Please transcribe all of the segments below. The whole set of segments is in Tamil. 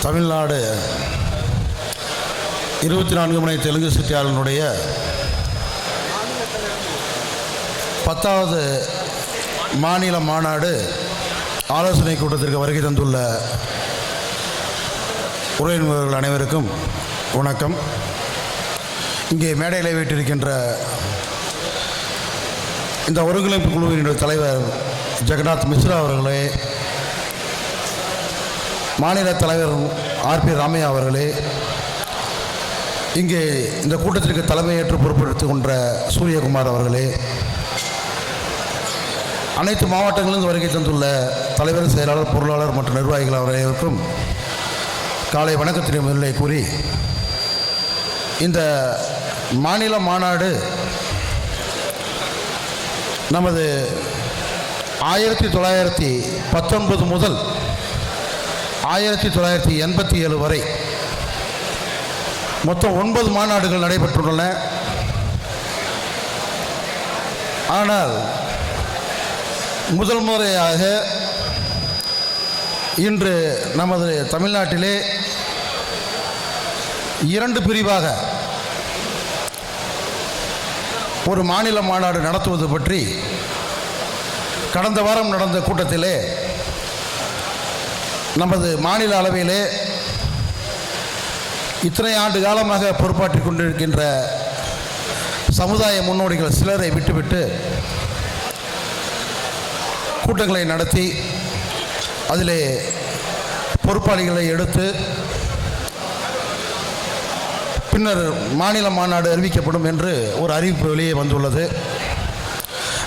தமிழ்நாடு 24 மணி தெலுங்கு சிட்டியாளனுடைய 10வது மாநில மாநாடு ஆலோசனை கூட்டத்திற்கு வருகை தந்துள்ள உறவினர்கள் அனைவருக்கும் வணக்கம். இங்கே மேடையில் வீட்டிருக்கின்ற இந்த ஒருங்கிணைப்பு குழுவினுடைய தலைவர் ஜெகநாத் மிஸ்ரா அவர்களே, மாநில தலைவர் ஆர்.பி. ராமையா அவர்களே, இங்கே இந்த கூட்டத்திற்கு தலைமையேற்று பொறுப்பெடுத்துக் கொண்ட சூரியகுமார் அவர்களே, அனைத்து மாவட்டங்களிலிருந்து வருகை தந்துள்ள தலைவர், செயலாளர், பொருளாளர் மற்றும் நிர்வாகிகள் அவர்களுக்கும் காலை வணக்கத்தினை முதலிலே கூறி, இந்த மாநில மாநாடு நமது 1919 முதல் 1987 வரை மொத்தம் 9 மாநாடுகள் நடைபெற்றுள்ளன. ஆனால் முதல் முறையாக இன்று நமது தமிழ்நாட்டிலே 2 பிரிவாக ஒரு மாநில மாநாடு நடத்துவது பற்றி கடந்த வாரம் நடந்த கூட்டத்திலே நமது மாநில அளவிலே இத்தனை ஆண்டு காலமாக பொறுப்பாற்றிக் கொண்டிருக்கின்ற சமுதாய முன்னோடிகள் சிலரை விட்டுவிட்டு கூட்டங்களை நடத்தி அதிலே பொறுப்பாளிகளை எடுத்து பின்னர் மாநில மாநாடு அறிவிக்கப்படும் என்று ஒரு அறிவிப்பு வெளியே வந்துள்ளது.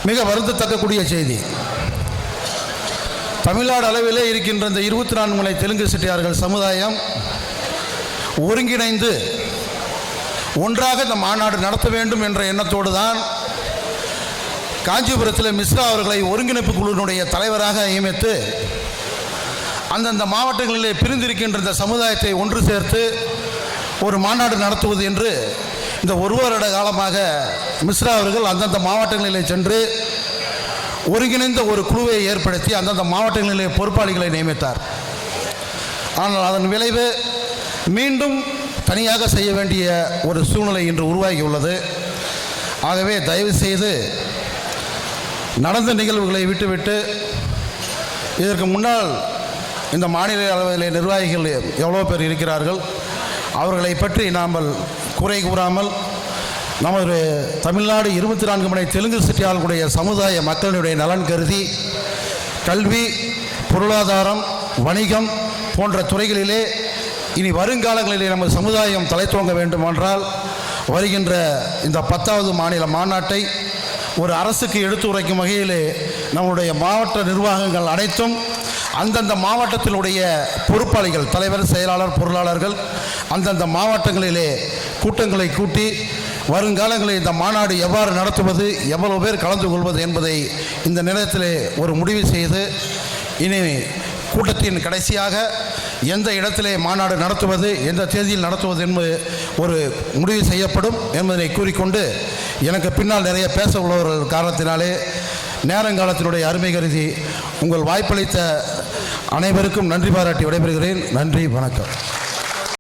மிக வருந்தத்தக்கக்கூடிய செய்தி. தமிழ்நாடு அளவிலே இருக்கின்ற இந்த 24 மணி தெலுங்கு செட்டியார்கள் சமுதாயம் ஒருங்கிணைந்து ஒன்றாக இந்த மாநாடு நடத்த வேண்டும் என்ற எண்ணத்தோடு தான் காஞ்சிபுரத்தில் மிஸ்ரா அவர்களை ஒருங்கிணைப்பு குழுவினுடைய தலைவராக நியமித்து அந்தந்த மாவட்டங்களிலே பிரிந்திருக்கின்ற இந்த சமுதாயத்தை ஒன்று சேர்த்து ஒரு மாநாடு நடத்துவது என்று இந்த ஒரு வருட காலமாக மிஸ்ரா அவர்கள் அந்தந்த மாவட்டங்களிலே சென்று ஒருங்கிணைந்த ஒரு குழுவை ஏற்படுத்தி அந்தந்த மாவட்டங்களிலே பொறுப்பாளிகளை நியமித்தார். ஆனால் அதன் விளைவு மீண்டும் தனியாக செய்ய வேண்டிய ஒரு சூழ்நிலை இன்று உருவாகியுள்ளது. ஆகவே தயவு செய்து நடந்த நிகழ்வுகளை விட்டுவிட்டு இதற்கு முன்னால் இந்த மாநில அளவிலே நிர்வாகிகள் எவ்வளோ பேர் இருக்கிறார்கள், அவர்களை பற்றி நாம் குறை கூறாமல் நமது தமிழ்நாடு 24 மணி தெலுங்கு செட்டியார்களுடைய சமுதாய மக்களுடைய நலன் கருதி கல்வி, பொருளாதாரம், வணிகம் போன்ற துறைகளிலே இனி வருங்காலங்களிலே நமது சமுதாயம் தலைத்தோங்க வேண்டுமென்றால் வருகின்ற இந்த 10வது மாநில மாநாட்டை ஒரு அரசுக்கு எடுத்து உரைக்கும் வகையிலே நம்முடைய மாவட்ட நிர்வாகங்கள் அனைத்தும் அந்தந்த மாவட்டத்தினுடைய பொறுப்பாளிகள், தலைவர், செயலாளர், பொருளாளர்கள் அந்தந்த மாவட்டங்களிலே கூட்டங்களை கூட்டி வருங்காலங்களில் இந்த மாநாடு எவ்வாறு நடத்துவது, எவ்வளவு பேர் கலந்து கொள்வது என்பதை இந்த நேரத்திலே ஒரு முடிவு செய்து இனி கூட்டத்தின் கடைசியாக எந்த இடத்திலே மாநாடு நடத்துவது, எந்த தேதியில் நடத்துவது என்பது ஒரு முடிவு செய்யப்படும் என்பதை கூறிக்கொண்டு, எனக்கு பின்னால் நிறைய பேச உள்ளவர்கள் காரணத்தினாலே நேரங்காலத்தினுடைய அருமை கருதி உங்கள் வாய்ப்பளித்த அனைவருக்கும் நன்றி பாராட்டி விடைபெறுகிறேன். நன்றி, வணக்கம்.